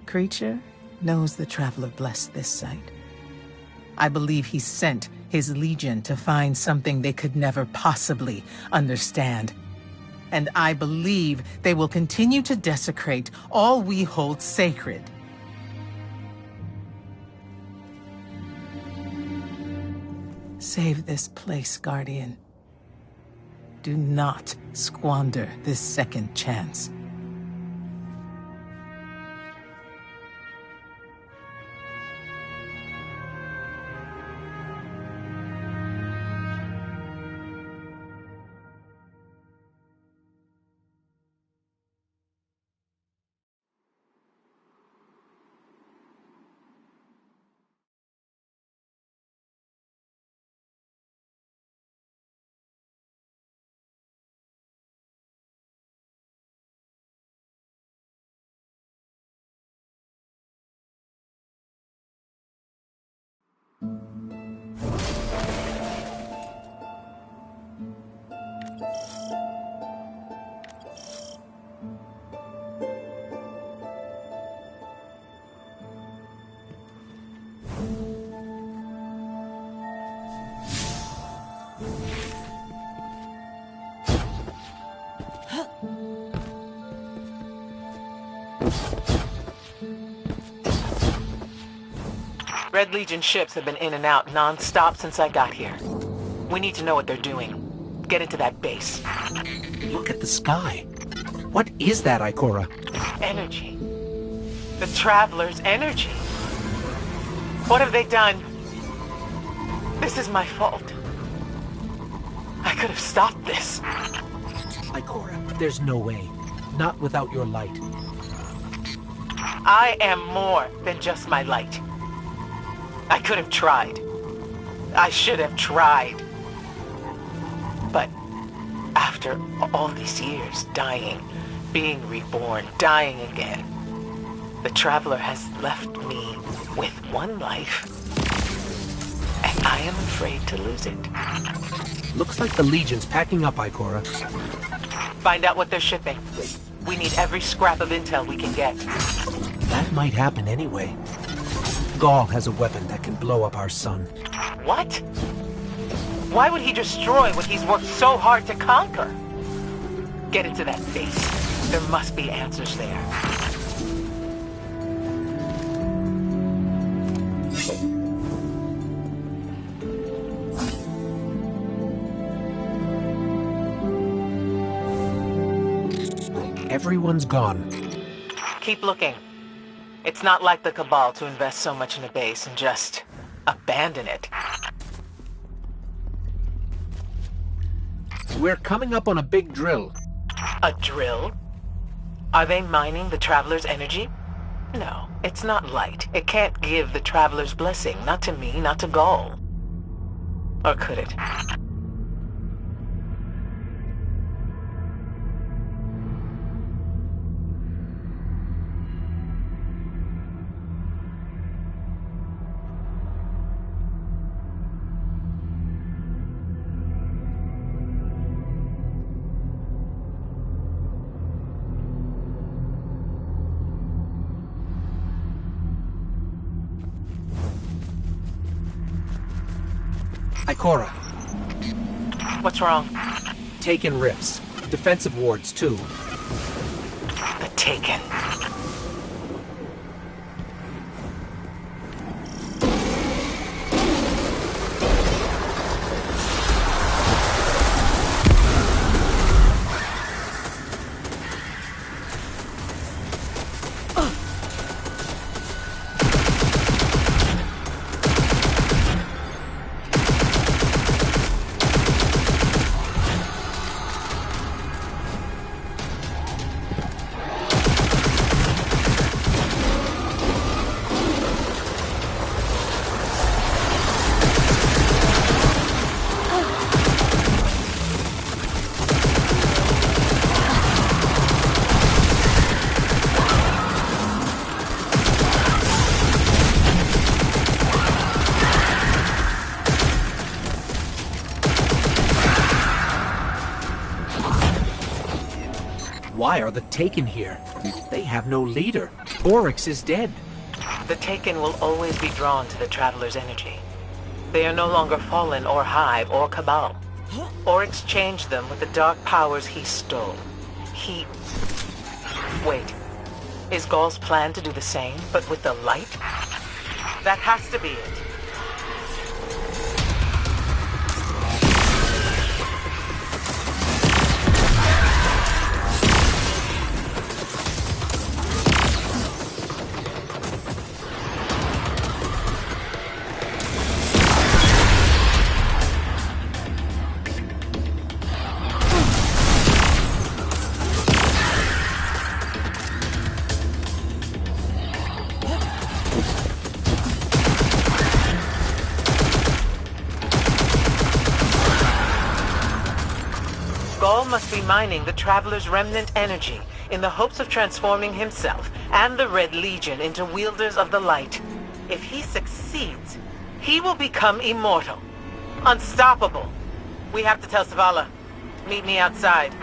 creature knows the Traveler blessed this site. I believe he sent his legion to find something they could never possibly understand. And I believe they will continue to desecrate all we hold sacred. Save this place, Guardian. Do not squander this second chance. Red Legion ships have been in and out non-stop since I got here. We need to know what they're doing. Get into that base. Look at the sky. What is that, Ikora? Energy. The Traveler's energy. What have they done? This is my fault. I could have stopped this. Ikora, there's no way. Not without your light. I am more than just my light. I could have tried. I should have tried. But after all these years, dying, being reborn, dying again, the Traveler has left me with one life, and I am afraid to lose it. Looks like the Legion's packing up, Ikora. Find out what they're shipping. We need every scrap of intel we can get. That might happen anyway. Gaul has a weapon that can blow up our sun. What? Why would he destroy what he's worked so hard to conquer? Get into that base. There must be answers there. Everyone's gone. Keep looking. It's not like the Cabal to invest so much in a base and just abandon it. We're coming up on a big drill. A drill? Are they mining the Traveler's energy? No, it's not light. It can't give the Traveler's blessing. Not to me, not to Gaul. Or could it? Ikora. What's wrong? Taken rips. Defensive wards, too. The Taken. why are the Taken here? They have no leader. Oryx is dead. The Taken will always be drawn to the Traveler's energy. They are no longer Fallen or Hive or Cabal. Oryx changed them with the dark powers he stole. Wait. Is Gaul's plan to do the same, but with the light? That has to be it. Gaul must be mining the Traveler's remnant energy in the hopes of transforming himself and the Red Legion into wielders of the light. If he succeeds, he will become immortal. Unstoppable. We have to tell Savala. Meet me outside.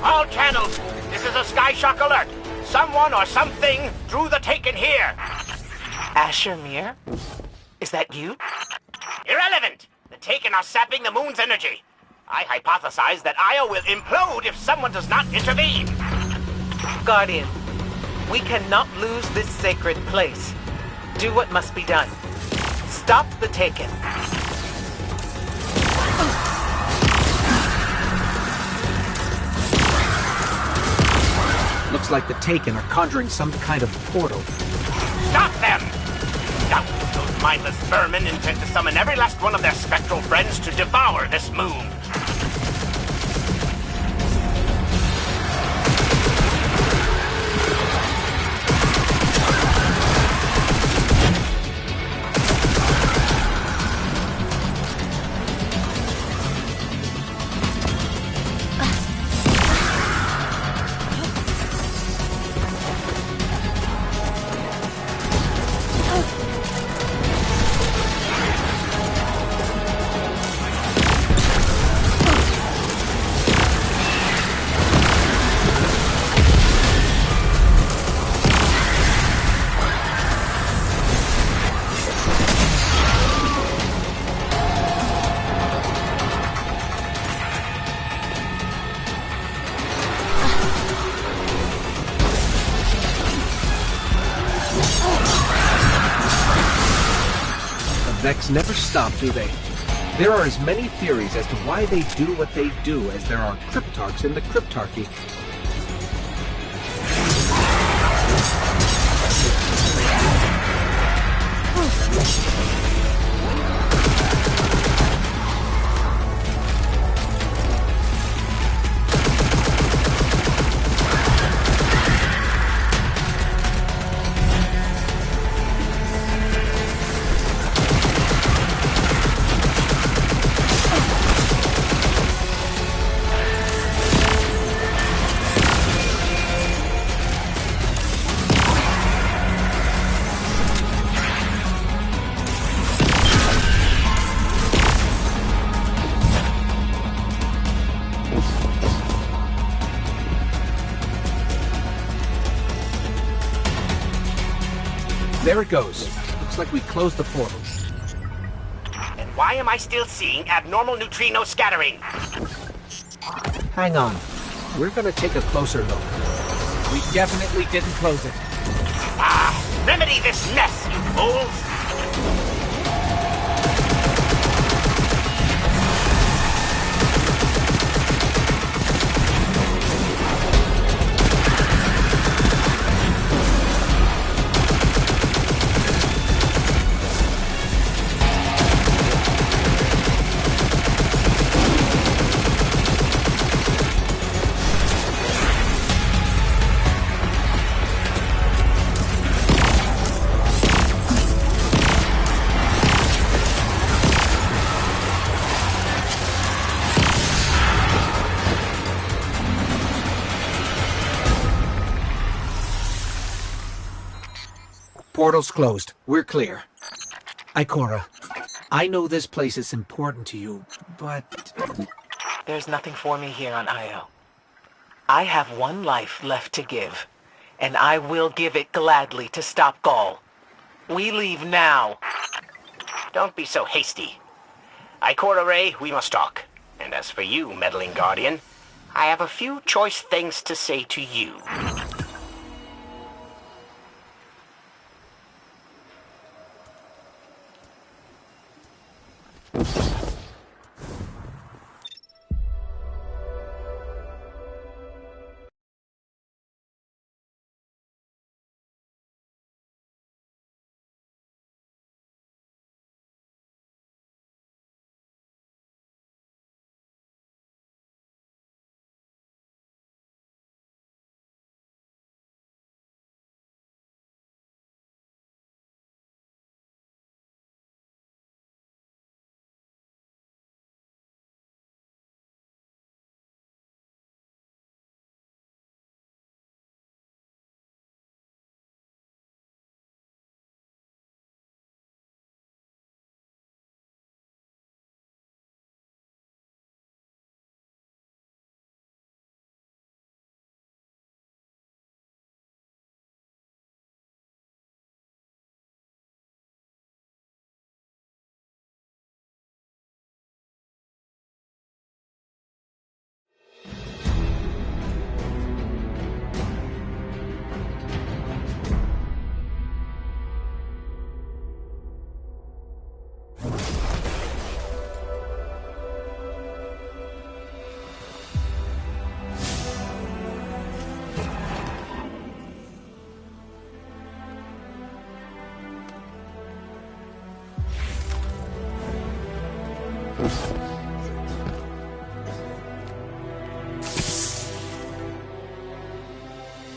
All channels, this is a Skyshock alert. Someone or something drew the Taken here. Asher Mir? Is that you? Irrelevant. The Taken are sapping the moon's energy. I hypothesize that Io will implode if someone does not intervene. Guardian, we cannot lose this sacred place. Do what must be done. Stop the Taken. Looks like the Taken are conjuring some kind of portal. Stop them! Doubtless those mindless vermin intend to summon every last one of their spectral friends to devour this moon. Vex never stop, do they? There are as many theories as to why they do what they do as there are cryptarchs in the cryptarchy. There it goes. Looks like we closed the portal. And why am I still seeing abnormal neutrino scattering? Hang on. We're gonna take a closer look. We definitely didn't close it. Remedy this mess, you fools! Portal's closed. We're clear. Ikora, I know this place is important to you, but... There's nothing for me here on Io. I have one life left to give, and I will give it gladly to stop Gaul. We leave now. Don't be so hasty. Ikora Ray, we must talk. And as for you, meddling guardian, I have a few choice things to say to you.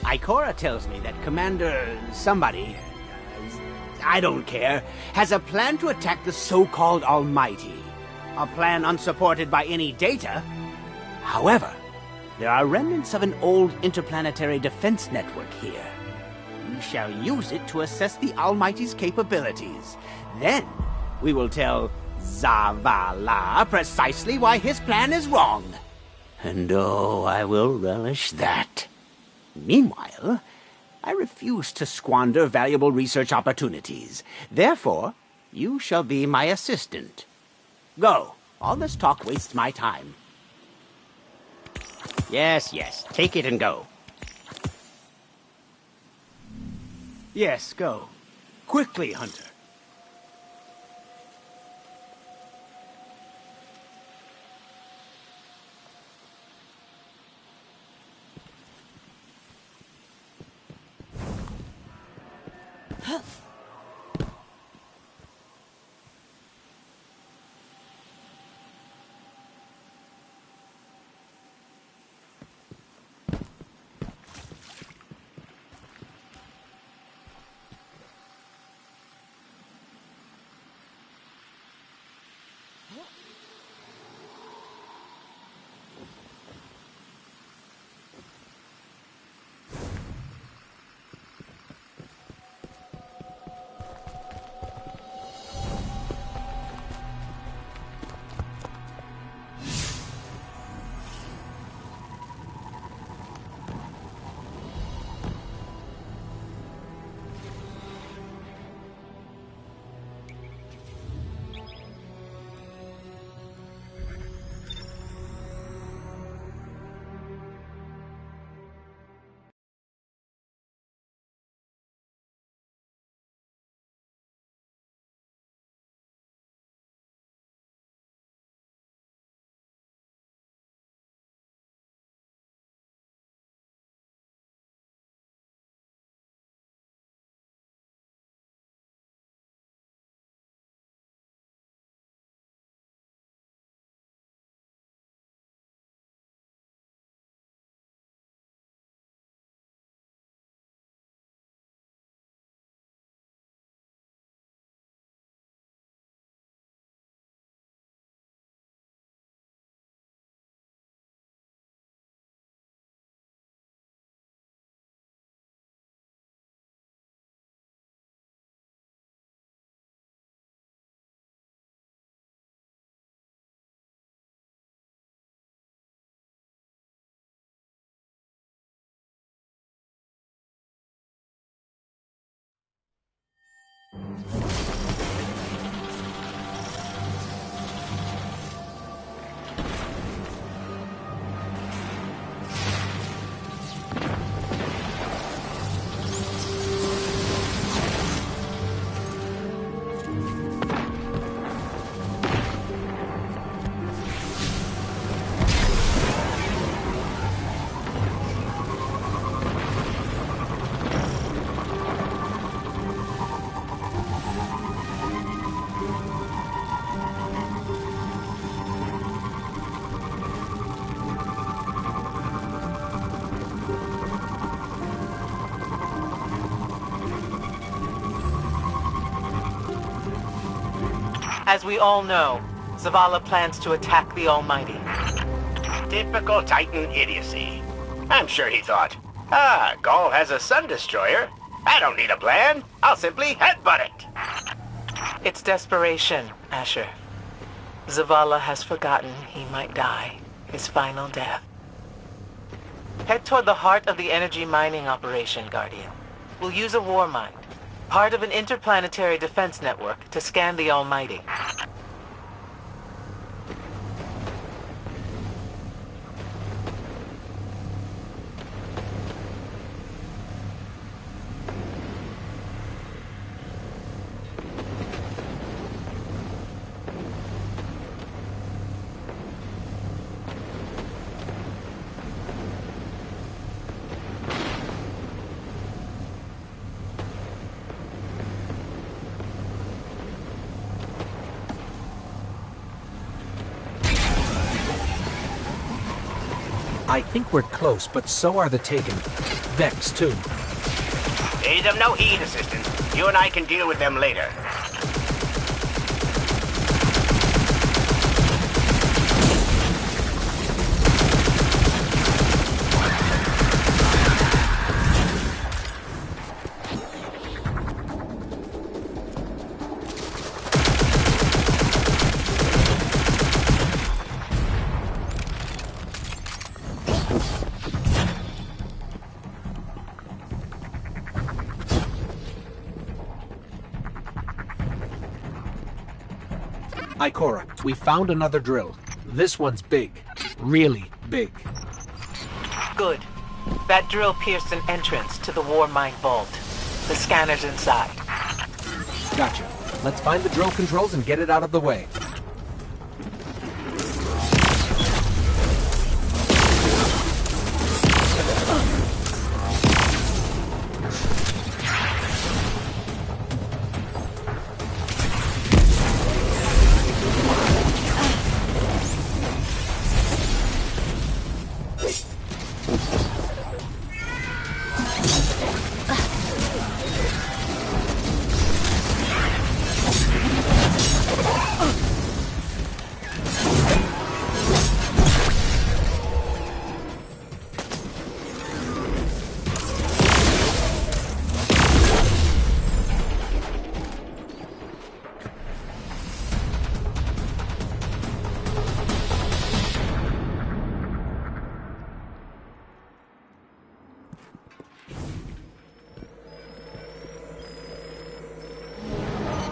Ikora tells me that Commander somebody, I don't care, has a plan to attack the so-called Almighty. A plan unsupported by any data. However, there are remnants of an old interplanetary defense network here. We shall use it to assess the Almighty's capabilities. Then, we will tell Zavala precisely why his plan is wrong. And oh, I will relish that. Meanwhile, I refuse to squander valuable research opportunities. Therefore, you shall be my assistant. Go. All this talk wastes my time. Yes, take it and go. Yes, go. Quickly, Hunter. As we all know, Zavala plans to attack the Almighty. Typical Titan idiocy. I'm sure he thought, Gaul has a sun destroyer. I don't need a plan. I'll simply headbutt it. It's desperation, Asher. Zavala has forgotten he might die, his final death. Head toward the heart of the energy mining operation, Guardian. We'll use a war mind, part of an interplanetary defense network, to scan the Almighty. I think we're close, but so are the Taken. Vex, too. Pay them no heed, Assistant. You and I can deal with them later. Ikora, we found another drill. This one's big. Really big. Good. That drill pierced an entrance to the war mine vault. The scanner's inside. Gotcha. Let's find the drill controls and get it out of the way.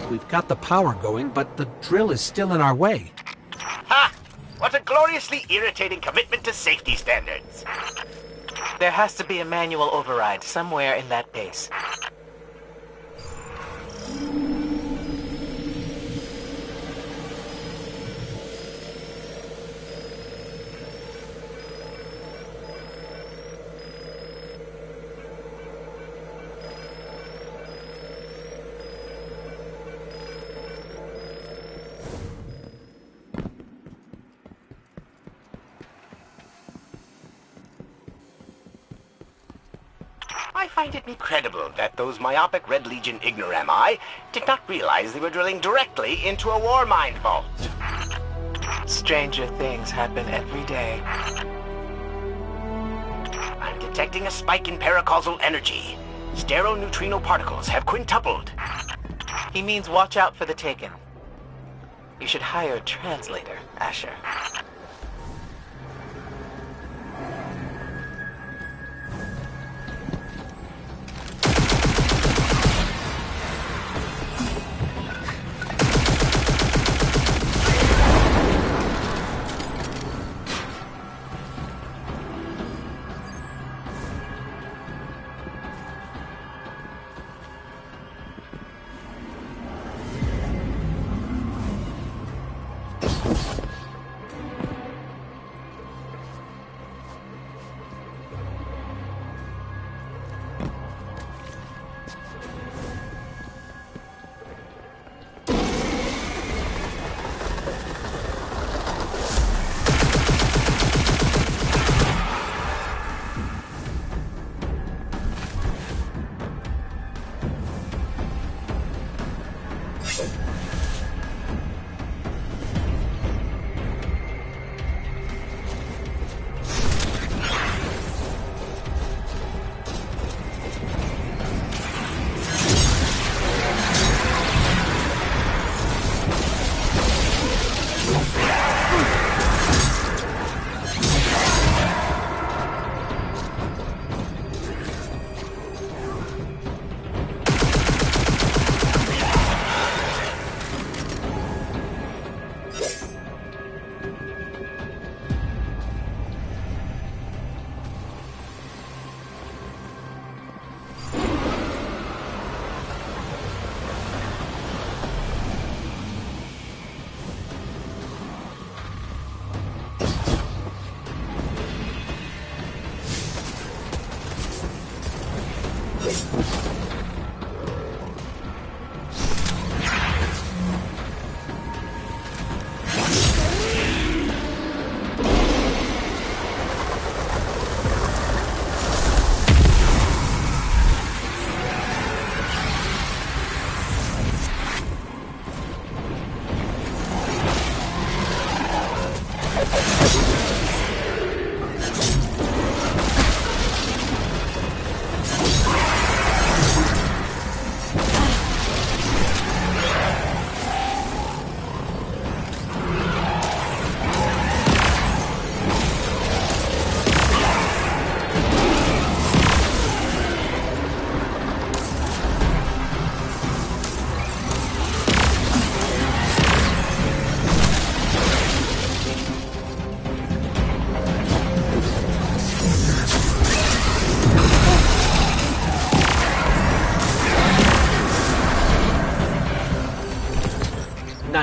We've got the power going, but the drill is still in our way. Ha! What a gloriously irritating commitment to safety standards. There has to be a manual override somewhere in that base. I find it incredible that those myopic Red Legion ignorami did not realize they were drilling directly into a war mine vault. Stranger things happen every day. I'm detecting a spike in paracausal energy. Stereoneutrino particles have quintupled. He means watch out for the Taken. You should hire a translator, Asher.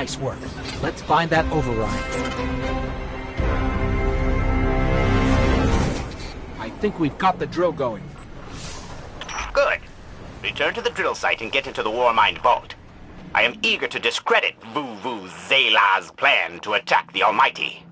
Nice work. Let's find that override. I think we've got the drill going. Good. Return to the drill site and get into the Warmind vault. I am eager to discredit Vuvuzela's plan to attack the Almighty.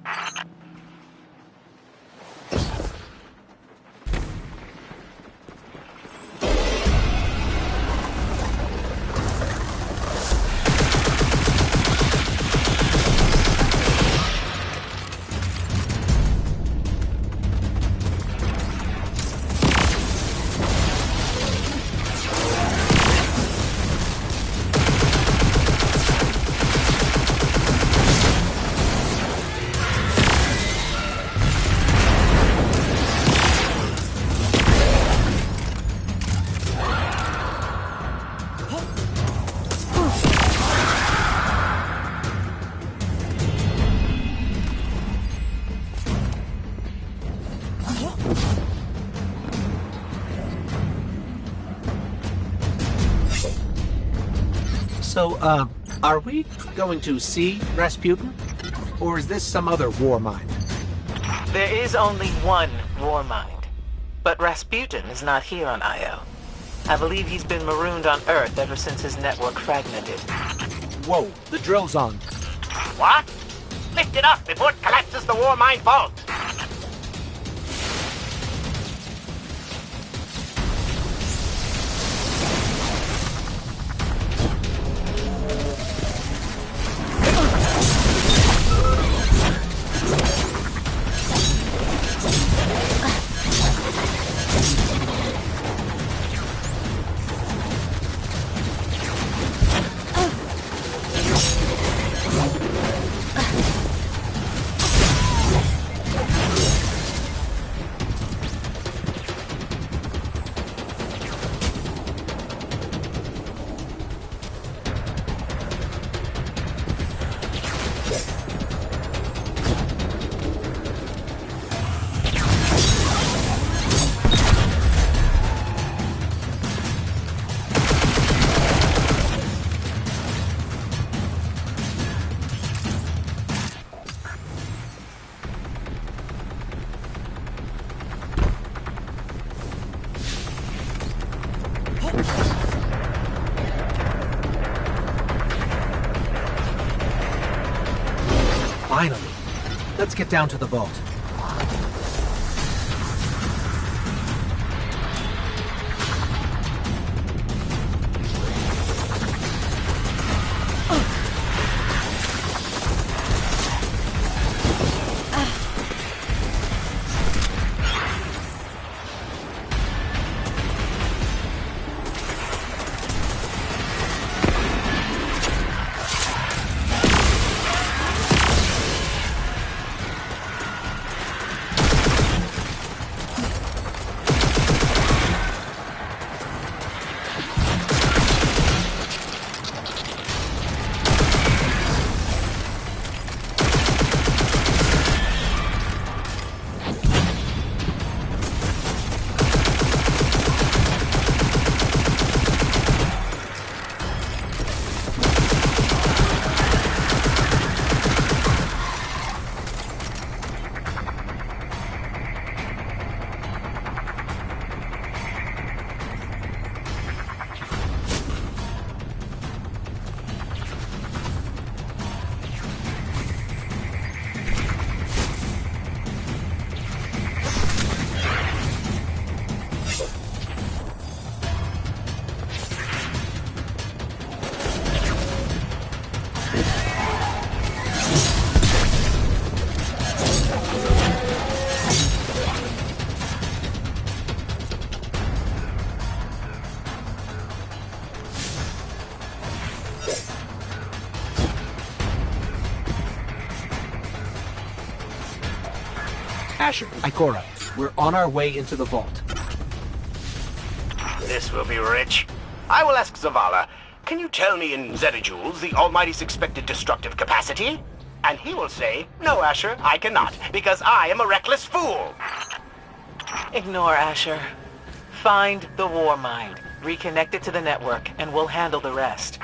So, are we going to see Rasputin? Or is this some other war mind? There is only one Warmind. But Rasputin is not here on Io. I believe he's been marooned on Earth ever since his network fragmented. Whoa, the drill's on. What? Lift it up before it collapses the Warmind vault! Finally. Let's get down to the vault. Asher, Ikora, we're on our way into the vault. This will be rich. I will ask Zavala, can you tell me in zettajoules the Almighty's expected destructive capacity? And he will say, no, Asher, I cannot, because I am a reckless fool. Ignore Asher. Find the Warmind, reconnect it to the network, and we'll handle the rest.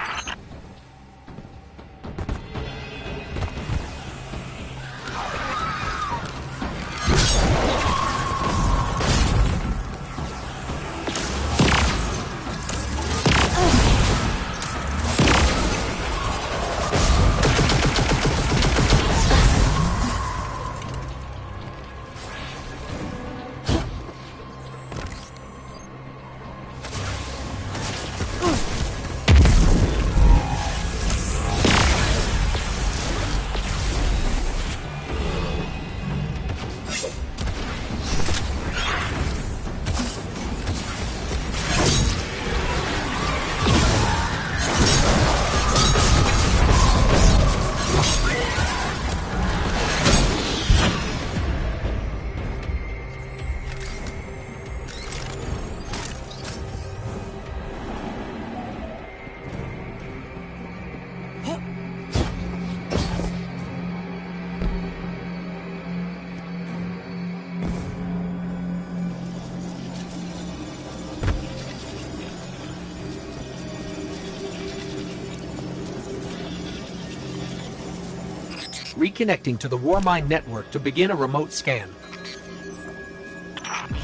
Reconnecting to the Warmind network to begin a remote scan.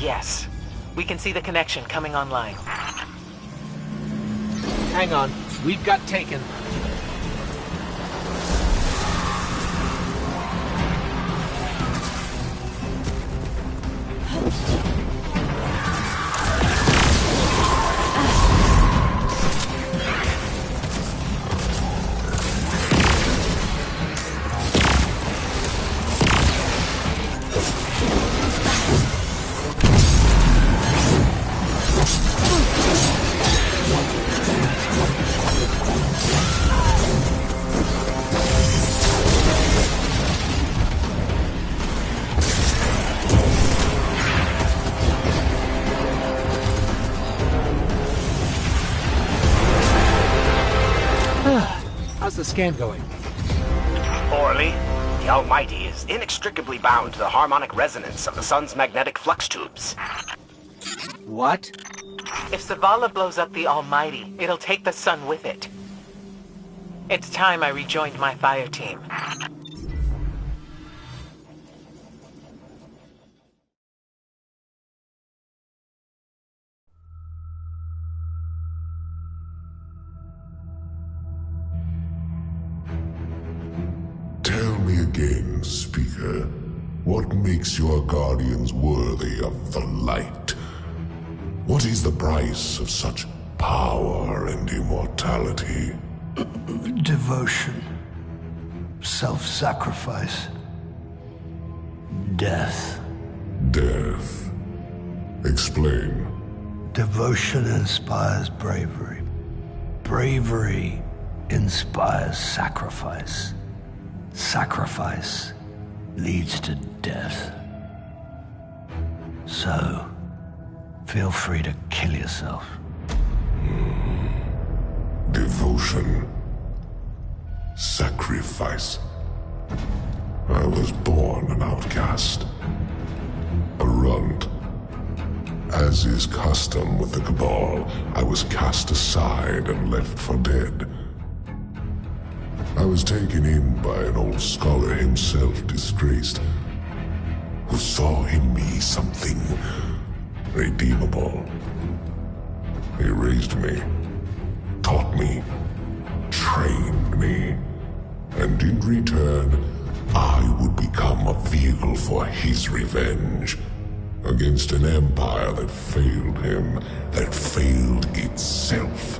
Yes. We can see the connection coming online. Hang on. We've got taken. How's the scan going? Poorly. The Almighty is inextricably bound to the harmonic resonance of the sun's magnetic flux tubes. What? If Zavala blows up the Almighty, it'll take the sun with it. It's time I rejoined my fire team. Tell me again, Speaker, what makes your guardians worthy of the light? What is the price of such power and immortality? Devotion. Self-sacrifice. Death. Death. Explain. Devotion inspires bravery. Bravery inspires sacrifice. Sacrifice leads to death. So, feel free to kill yourself. Devotion. Sacrifice. I was born an outcast. A runt. As is custom with the Cabal, I was cast aside and left for dead. I was taken in by an old scholar himself disgraced, who saw in me something redeemable. He raised me, taught me, trained me, and in return, I would become a vehicle for his revenge against an empire that failed him, that failed itself.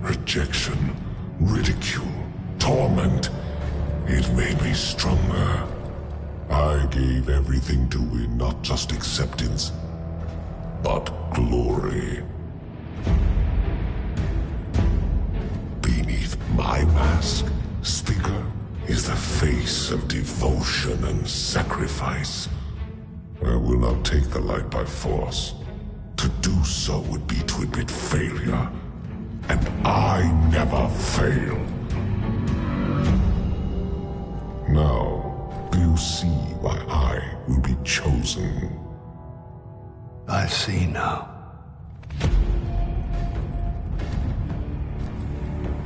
Rejection, ridicule, torment. It made me stronger. I gave everything to win not just acceptance, but glory. Beneath my mask, Speaker, is the face of devotion and sacrifice. I will not take the light by force. To do so would be to admit failure. And I never fail. Now, do you see why I will be chosen? I see now.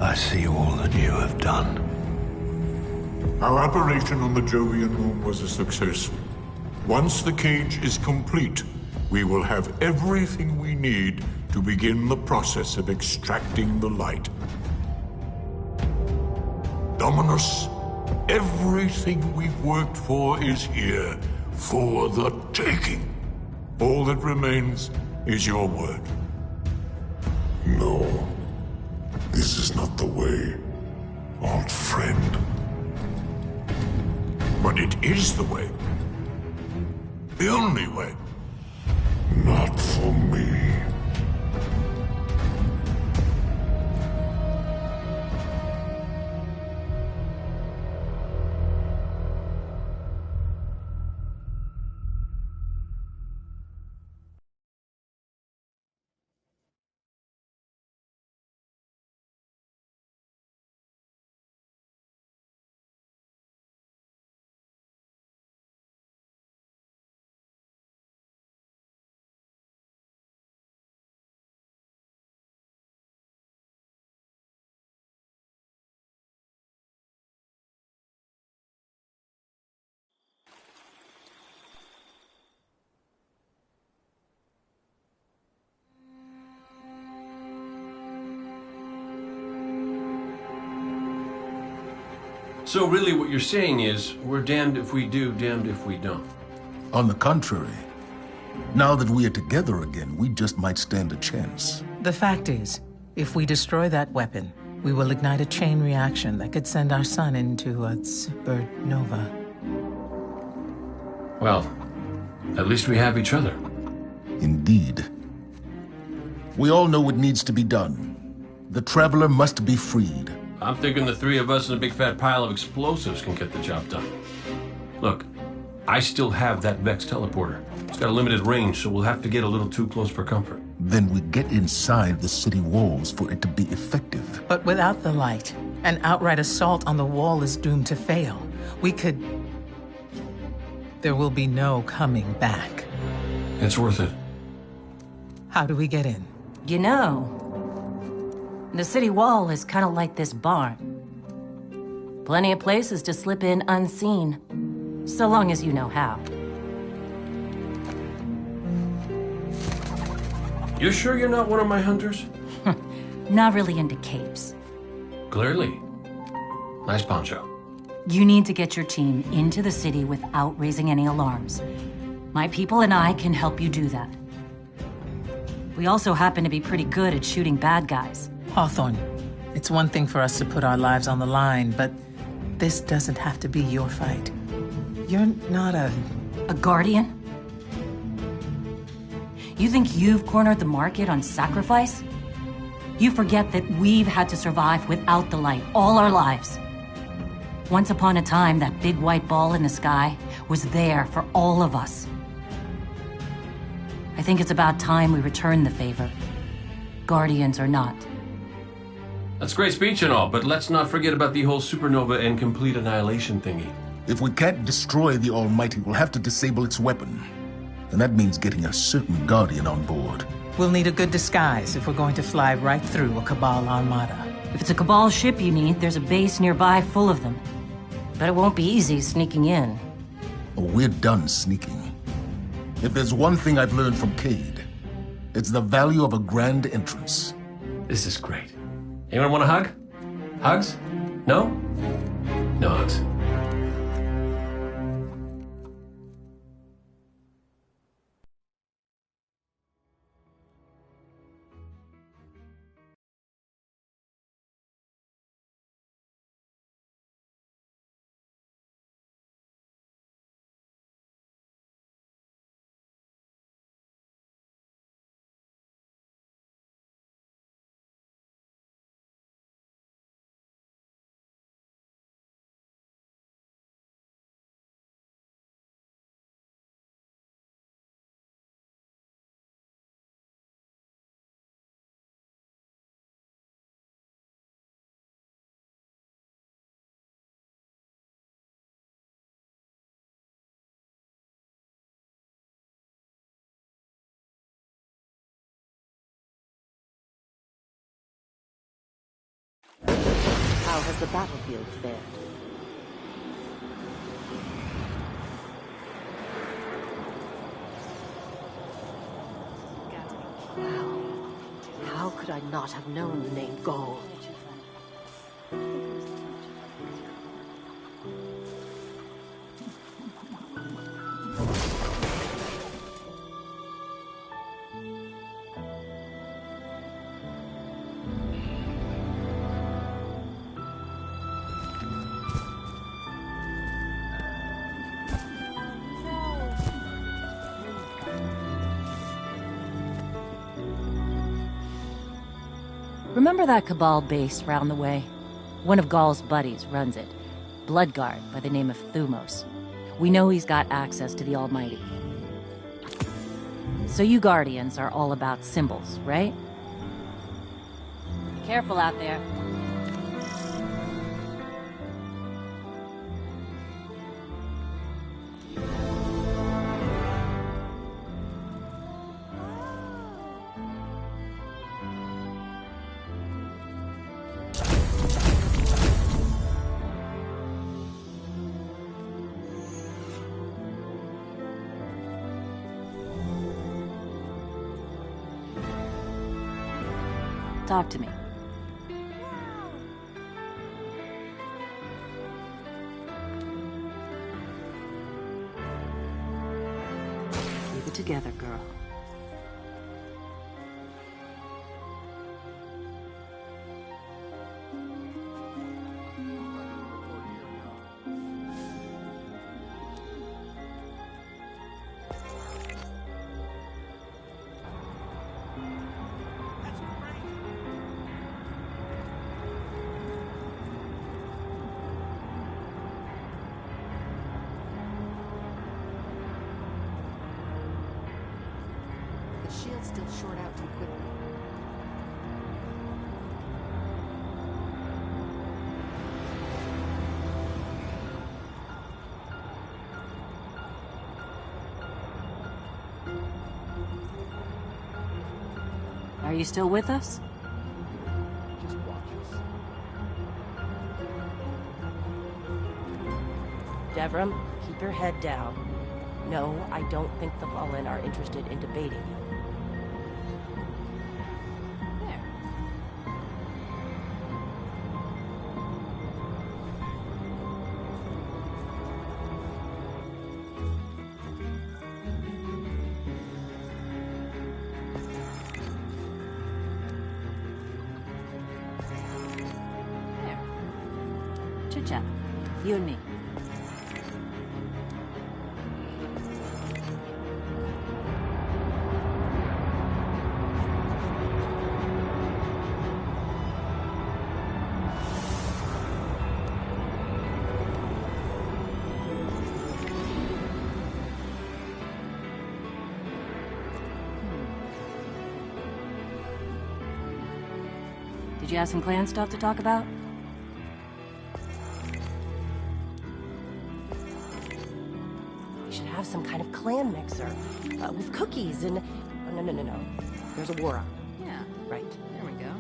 I see all that you have done. Our operation on the Jovian moon was a success. Once the cage is complete, we will have everything we need to begin the process of extracting the light. Dominus, everything we've worked for is here, for the taking. All that remains is your word. No, this is not the way, old friend. But it is the way. The only way. Not for me. So really what you're saying is, we're damned if we do, damned if we don't. On the contrary, now that we are together again, we just might stand a chance. The fact is, if we destroy that weapon, we will ignite a chain reaction that could send our sun into a supernova. Well, at least we have each other. Indeed. We all know what needs to be done. The Traveler must be freed. I'm thinking the three of us and a big fat pile of explosives can get the job done. Look, I still have that Vex teleporter. It's got a limited range, so we'll have to get a little too close for comfort. Then we get inside the city walls for it to be effective. But without the light, an outright assault on the wall is doomed to fail. We could... There will be no coming back. It's worth it. How do we get in? You know, the city wall is kind of like this barn. Plenty of places to slip in unseen, so long as you know how. You sure you're not one of my hunters? Not really into capes. Clearly. Nice poncho. You need to get your team into the city without raising any alarms. My people and I can help you do that. We also happen to be pretty good at shooting bad guys. Hawthorne, it's one thing for us to put our lives on the line, but this doesn't have to be your fight. You're not a guardian? You think you've cornered the market on sacrifice? You forget that we've had to survive without the light all our lives. Once upon a time, that big white ball in the sky was there for all of us. I think it's about time we return the favor. Guardians or not. That's great speech and all, but let's not forget about the whole supernova and complete annihilation thingy. If we can't destroy the Almighty, we'll have to disable its weapon. And that means getting a certain Guardian on board. We'll need a good disguise if we're going to fly right through a Cabal armada. If it's a Cabal ship you need, there's a base nearby full of them. But it won't be easy sneaking in. Oh, we're done sneaking. If there's one thing I've learned from Cade, it's the value of a grand entrance. This is great. Anyone want a hug? Hugs? No? No hugs. How has the battlefield fared? Wow. How could I not have known the name Gaul? Remember that Cabal base round the way? One of Gaul's buddies runs it. Bloodguard by the name of Thumos. We know he's got access to the Almighty. So you Guardians are all about symbols, right? Be careful out there. Talk to me. Keep it together, girl. The shield's still short out too quickly. Are you still with us? Just watch us. Devram, keep your head down. No, I don't think the Fallen are interested in debating you. There. There. Chit-chat. You and me. Did you have some clan stuff to talk about? We should have some kind of clan mixer with cookies and... Oh, no. There's a war on. Yeah. Right. There we go.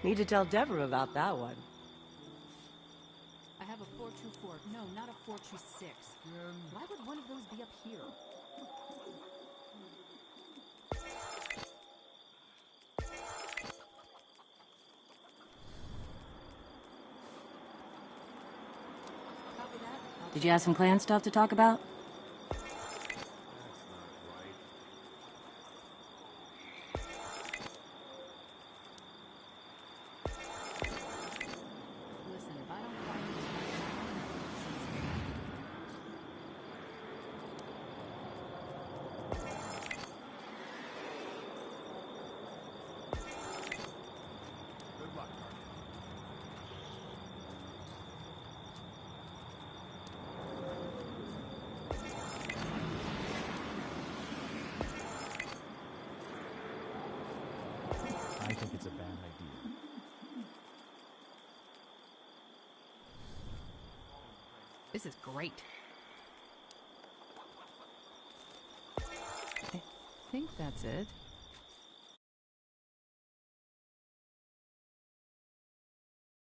Need to tell Devram about that one. I have a 424. No, not a 426. Why would one of those be up here? Copy that. Did you have some clan stuff to talk about? Listen, if I don't fight I think it's a bad idea. This is great. I think that's it.